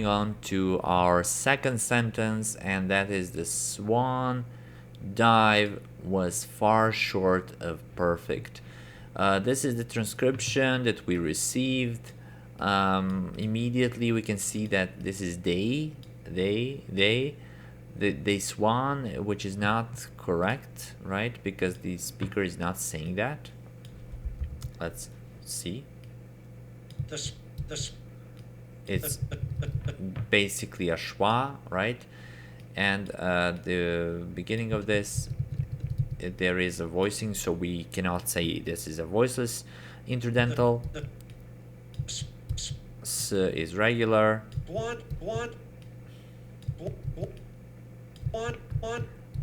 On to our second sentence, and that is the swan dive was far short of perfect. This is the transcription that we received. Immediately we can see that this is they swan, which is not correct, right? Because the speaker is not saying that. Let's see. It's basically a schwa, right? And the beginning of this, there is a voicing, so we cannot say this is a voiceless interdental. S is regular.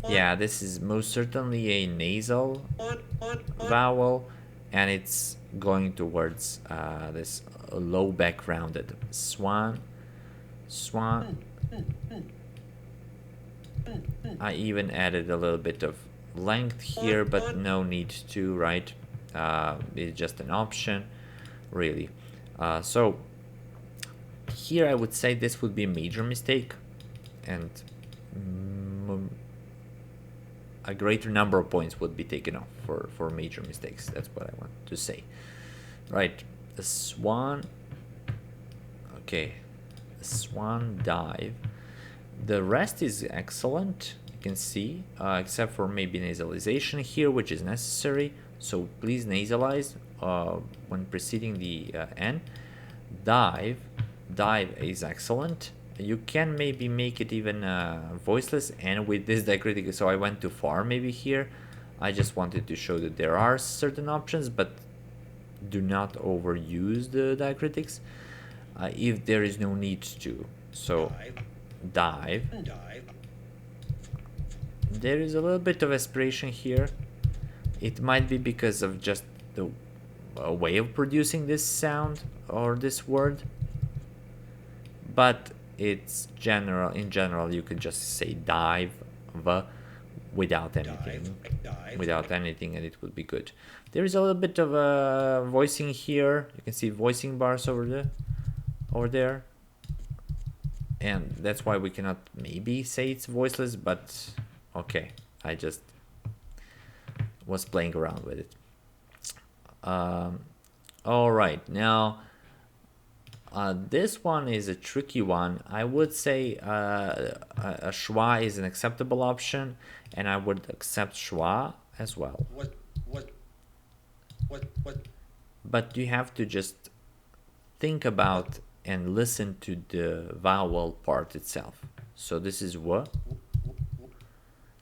Yeah, this is most certainly a nasal vowel, and it's going towards this low backgrounded swan. I even added a little bit of length here, but no need to, right? It's just an option, really. So here I would say this would be a major mistake, and a greater number of points would be taken off for major mistakes. That's what I want to say. Right, the swan. Okay, the swan dive. The rest is excellent, you can see, except for maybe nasalization here, which is necessary. So please nasalize when preceding the N. Dive is excellent. You can maybe make it even voiceless, and with this diacritic, so I went too far maybe here. I just wanted to show that there are certain options, but do not overuse the diacritics if there is no need to. So dive. There is a little bit of aspiration here. It might be because of just the way of producing this sound or this word, but it's general. In general, you could just say dive without anything, and it would be good. There is a little bit of voicing here. You can see voicing bars over there, and that's why we cannot maybe say it's voiceless, but okay, I just was playing around with it. All right, now this one is a tricky one. I would say a schwa is an acceptable option, and I would accept schwa as well. But you have to just think about and listen to the vowel part itself. So this is w,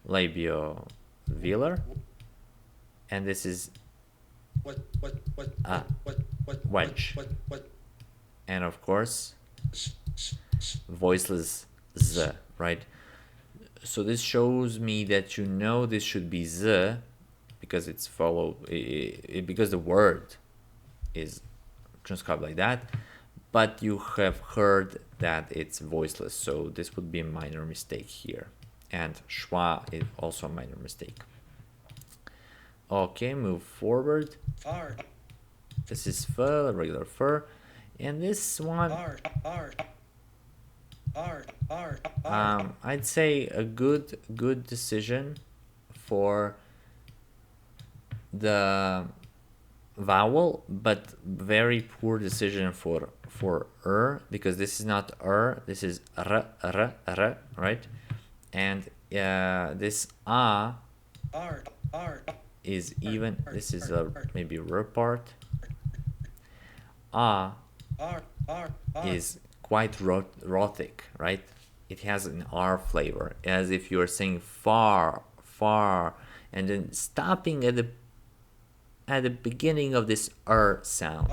labiovelar, and this is wedge, and of course voiceless z, right? So this shows me that you know this should be z because it's because the word is transcribed like that, but you have heard that it's voiceless, so this would be a minor mistake here, and schwa is also a minor mistake. Okay, move forward. This is fur, regular fur, and this one I'd say a good decision for the vowel, but very poor decision for because this is not this is r, right? And this is even, this is a maybe r part. Is quite rhotic, right? It has an R flavor, as if you are saying far, and then stopping at the beginning of this sound.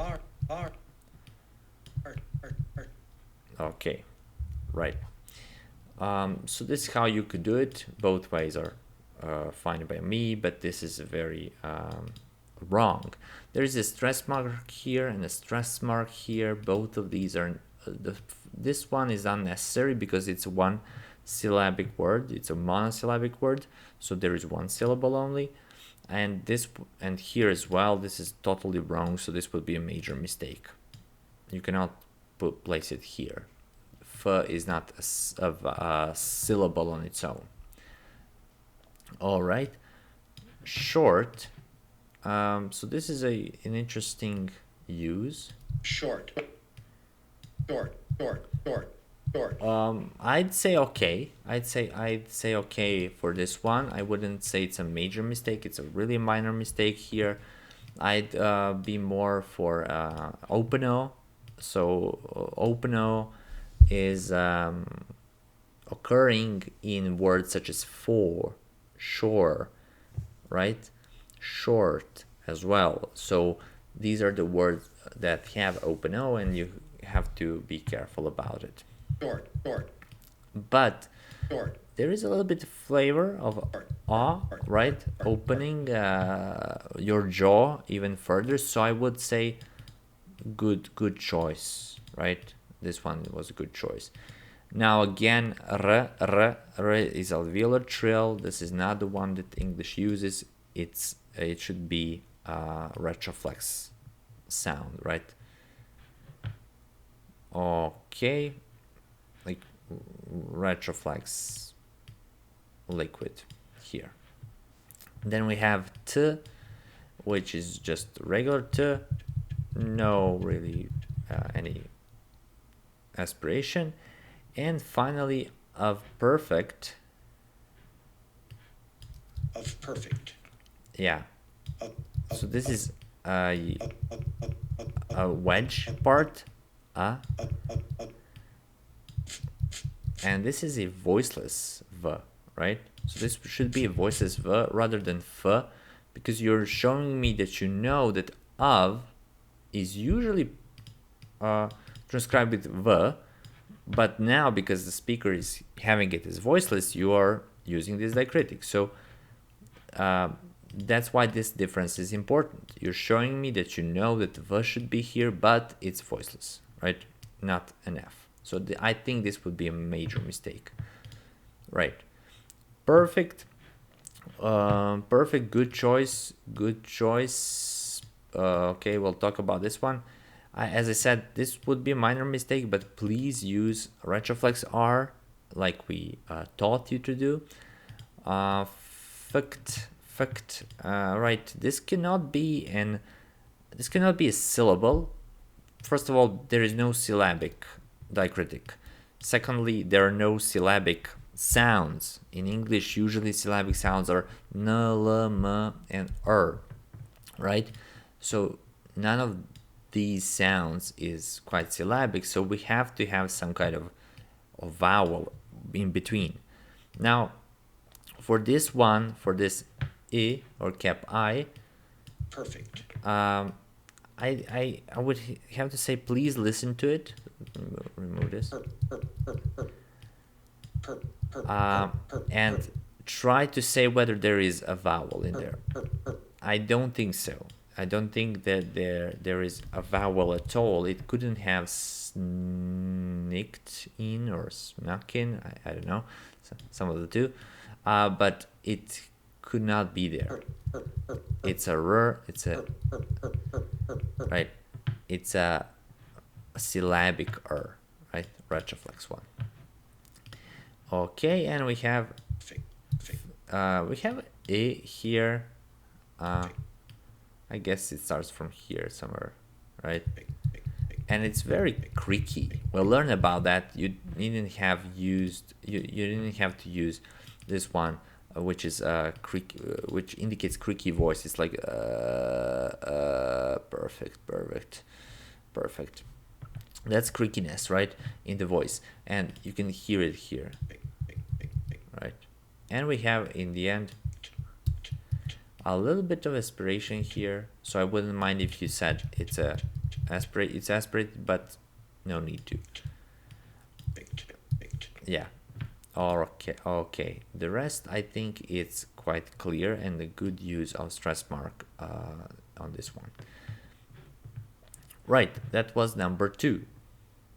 Okay, right. So this is how you could do it. Both ways are fine by me, but this is very wrong. There is a stress mark here and a stress mark here. Both of these are this one is unnecessary because it's one syllabic word. It's a monosyllabic word, so there is one syllable only. And this, and here as well, this is totally wrong, so this would be a major mistake. You cannot place it here. f is not a syllable on its own. All right, short. So this is an interesting use. Short. Short. Short. Short. Short. I'd say okay. I'd say okay for this one. I wouldn't say it's a major mistake. It's a really minor mistake here. I'd be more for openo. So openo is occurring in words such as for, sure, right? Short as well. So these are the words that have openo, and you have to be careful about it. Short. Short. But Short. there is a little bit of flavor of right? Opening your jaw even further. So I would say good choice, right? This one was a good choice. Now again, r is alveolar trill. This is not the one that English uses. It should be retroflex sound, right? Okay, like retroflex liquid here. Then we have t, which is just regular t, no really any aspiration. And finally, of perfect. Of perfect. Yeah. So this is a wedge part. And this is a voiceless v, right? So this should be a voiceless v rather than f, because you're showing me that you know that of is usually transcribed with v, but now because the speaker is having it as voiceless, you are using this diacritic. So that's why this difference is important. You're showing me that you know that the v should be here, but it's voiceless, right? Not an f. So I think this would be a major mistake, right? Perfect. Perfect. Good choice. Good choice. Okay, we'll talk about this one. As I said, this would be a minor mistake, but please use retroflex R like we taught you to do. Right. This cannot be a syllable. First of all, there is no syllabic diacritic. Secondly, there are no syllabic sounds. In English, usually syllabic sounds are n, l, m, and right? So none of these sounds is quite syllabic, so we have to have some kind of vowel in between. Now, for this one, for this I or cap I, perfect. I would have to say, please listen to it. Remove this. And try to say whether there is a vowel in there. I don't think so. I don't think that there is a vowel at all. It couldn't have snicked in or snuck in. I don't know. Some of the two. But it could not be there. It's a r. It's a right. It's a syllabic r, right? Retroflex one. Okay, and we have a here. I guess it starts from here somewhere, right? And it's very creaky. We'll learn about that. You didn't have used. You didn't have to use this one, which is creak, which indicates creaky voice. It's like perfect. That's creakiness, right, in the voice, and you can hear it here, right? And we have in the end a little bit of aspiration here, so I wouldn't mind if you said it's aspirated, but no need to. Yeah. Okay. The rest, I think it's quite clear, and a good use of stress mark on this one. Right, that was number 2.